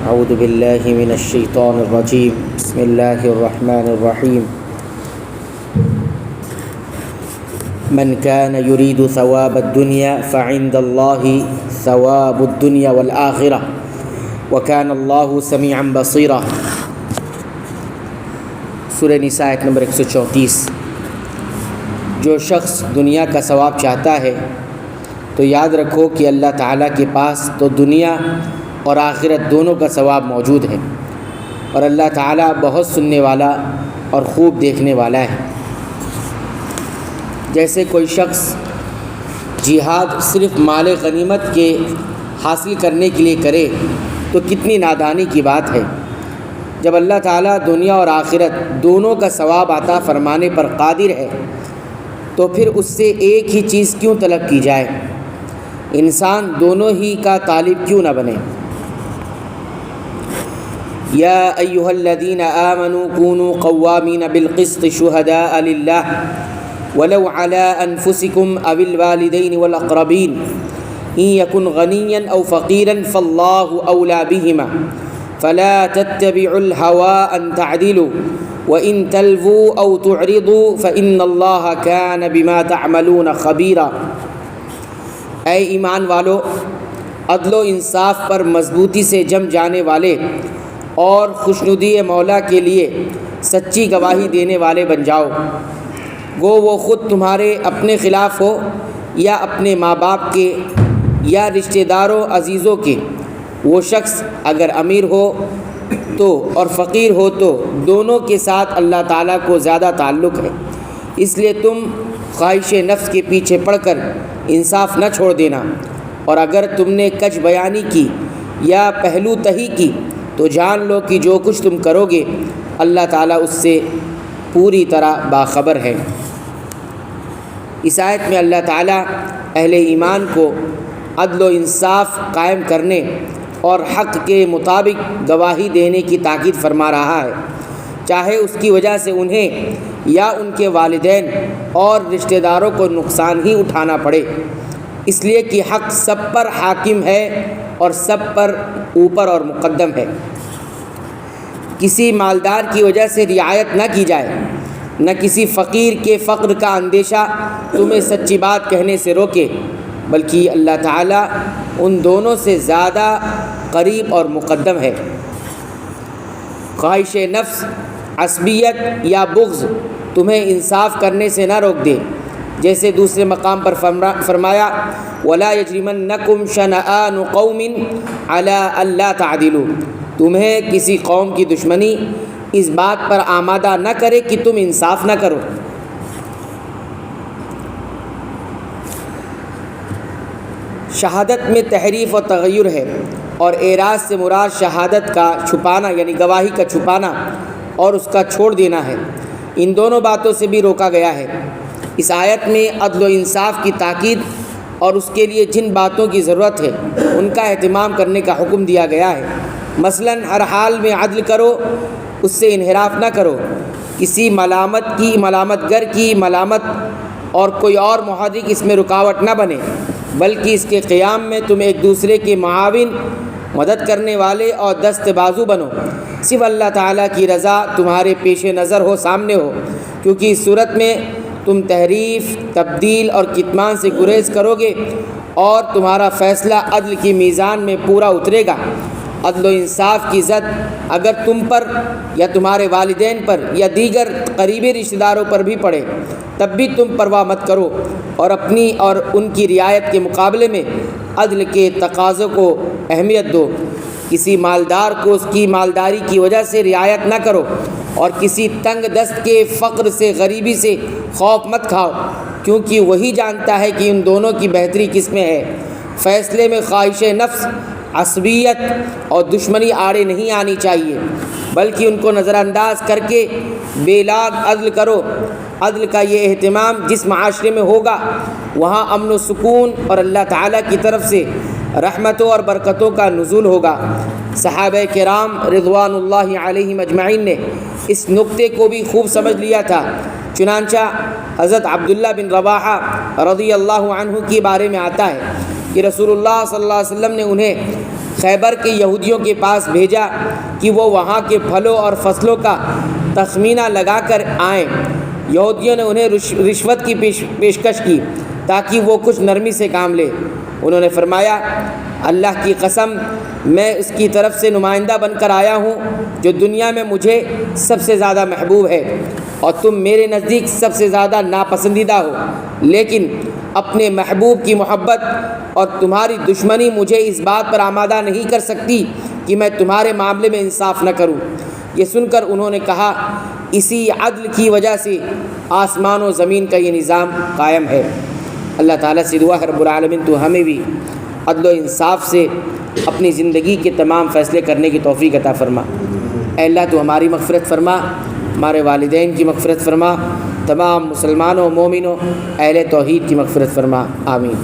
اعوذ باللہ من الشیطان الرجیم بسم اللہ الرحمن الرحیم من كان يريد ثواب الدنيا فعند الله ثواب الدنيا والآخرة وكان الله سميعا بصيرا۔ سورہ نساء آیت نمبر 134۔ جو شخص دنیا کا ثواب چاہتا ہے تو یاد رکھو کہ اللہ تعالیٰ کے پاس تو دنیا اور آخرت دونوں کا ثواب موجود ہے، اور اللہ تعالیٰ بہت سننے والا اور خوب دیکھنے والا ہے۔ جیسے کوئی شخص جہاد صرف مال غنیمت کے حاصل کرنے کے لیے کرے تو کتنی نادانی کی بات ہے، جب اللہ تعالیٰ دنیا اور آخرت دونوں کا ثواب عطا فرمانے پر قادر ہے تو پھر اس سے ایک ہی چیز کیوں طلب کی جائے؟ انسان دونوں ہی کا طالب کیوں نہ بنے؟ یا ایھا الذین آمنوا کونوا قوامین بالقسط شہداء للہ ولو علی انفسکم او الوالدین والاقربین ان یکن غنیا او فقیرا فاللہ اولی بہما فلا تتبعوا الہوى ان تعدلوا وَإِن تَلْوُوا أَوْ تُعْرِضُوا فَإِنَّ اللَّهَ كَانَ بِمَا تَعْمَلُونَ خَبِيرًا۔ اے ایمان والو، عدل و انصاف پر مضبوطی سے جم جانے والے اور خوشنودی مولا کے لیے سچی گواہی دینے والے بن جاؤ، گو وہ خود تمہارے اپنے خلاف ہو یا اپنے ماں باپ کے یا رشتہ داروں عزیزوں کے۔ وہ شخص اگر امیر ہو تو اور فقیر ہو تو دونوں کے ساتھ اللہ تعالیٰ کو زیادہ تعلق ہے، اس لیے تم خواہش نفس کے پیچھے پڑ کر انصاف نہ چھوڑ دینا، اور اگر تم نے کج بیانی کی یا پہلو تہی کی تو جان لو کہ جو کچھ تم کرو گے اللہ تعالیٰ اس سے پوری طرح باخبر ہے۔ اس آیت میں اللہ تعالیٰ اہل ایمان کو عدل و انصاف قائم کرنے اور حق کے مطابق گواہی دینے کی تاکید فرما رہا ہے، چاہے اس کی وجہ سے انہیں یا ان کے والدین اور رشتہ داروں کو نقصان ہی اٹھانا پڑے، اس لیے کہ حق سب پر حاکم ہے اور سب پر اوپر اور مقدم ہے۔ کسی مالدار کی وجہ سے رعایت نہ کی جائے، نہ کسی فقیر کے فقر کا اندیشہ تمہیں سچی بات کہنے سے روکے، بلکہ اللہ تعالیٰ ان دونوں سے زیادہ قریب اور مقدم ہے۔ خواہش نفس، عصبیت یا بغض تمہیں انصاف کرنے سے نہ روک دے، جیسے دوسرے مقام پر فرمایا وَلَا يَجْرِمَنَّكُمْ شَنَآنُ قَوْمٍ عَلَىٰ أَلَّا تَعْدِلُوا۔ تمہیں کسی قوم کی دشمنی اس بات پر آمادہ نہ کرے کہ تم انصاف نہ کرو۔ شہادت میں تحریف و تغیر ہے، اور اعراض سے مراد شہادت کا چھپانا یعنی گواہی کا چھپانا اور اس کا چھوڑ دینا ہے۔ ان دونوں باتوں سے بھی روکا گیا ہے۔ اس آیت میں عدل و انصاف کی تاکید اور اس کے لیے جن باتوں کی ضرورت ہے ان کا اہتمام کرنے کا حکم دیا گیا ہے۔ مثلاً ہر حال میں عدل کرو، اس سے انحراف نہ کرو، کسی ملامت گر کی ملامت اور کوئی اور محرک اس میں رکاوٹ نہ بنے، بلکہ اس کے قیام میں تم ایک دوسرے کے معاون، مدد کرنے والے اور دست بازو بنو۔ صرف اللہ تعالیٰ کی رضا تمہارے پیش نظر ہو، سامنے ہو، کیونکہ اس صورت میں تم تحریف، تبدیل اور کتمان سے گریز کرو گے اور تمہارا فیصلہ عدل کی میزان میں پورا اترے گا۔ عدل و انصاف کی زد اگر تم پر یا تمہارے والدین پر یا دیگر قریبی رشتہ داروں پر بھی پڑے تب بھی تم پرواہ مت کرو، اور اپنی اور ان کی رعایت کے مقابلے میں عدل کے تقاضوں کو اہمیت دو۔ کسی مالدار کو اس کی مالداری کی وجہ سے رعایت نہ کرو، اور کسی تنگ دست کے فقر سے، غریبی سے خوف مت کھاؤ، کیونکہ وہی جانتا ہے کہ ان دونوں کی بہتری کس میں ہے۔ فیصلے میں خواہش نفس، عصبیت اور دشمنی آڑے نہیں آنی چاہیے، بلکہ ان کو نظر انداز کر کے بے لاگ عدل کرو۔ عدل کا یہ اہتمام جس معاشرے میں ہوگا وہاں امن و سکون اور اللہ تعالیٰ کی طرف سے رحمتوں اور برکتوں کا نزول ہوگا۔ صحابہ کرام رضوان اللہ علیہم اجمعین نے اس نقطے کو بھی خوب سمجھ لیا تھا، چنانچہ حضرت عبداللہ بن رواحہ رضی اللہ عنہ کے بارے میں آتا ہے کہ رسول اللہ صلی اللہ علیہ وسلم نے انہیں خیبر کے یہودیوں کے پاس بھیجا کہ وہ وہاں کے پھلوں اور فصلوں کا تخمینہ لگا کر آئیں۔ یہودیوں نے انہیں رشوت کی پیشکش کی تاکہ وہ کچھ نرمی سے کام لے۔ انہوں نے فرمایا اللہ کی قسم میں اس کی طرف سے نمائندہ بن کر آیا ہوں جو دنیا میں مجھے سب سے زیادہ محبوب ہے اور تم میرے نزدیک سب سے زیادہ ناپسندیدہ ہو، لیکن اپنے محبوب کی محبت اور تمہاری دشمنی مجھے اس بات پر آمادہ نہیں کر سکتی کہ میں تمہارے معاملے میں انصاف نہ کروں۔ یہ سن کر انہوں نے کہا اسی عدل کی وجہ سے آسمان و زمین کا یہ نظام قائم ہے۔ اللہ تعالیٰ سے دعا ہے رب العالمین تو ہمیں بھی عدل و انصاف سے اپنی زندگی کے تمام فیصلے کرنے کی توفیق عطا فرما۔ اے اللہ تو ہماری مغفرت فرما، ہمارے والدین کی مغفرت فرما، تمام مسلمانوں مومنوں اہل توحید کی مغفرت فرما، آمین۔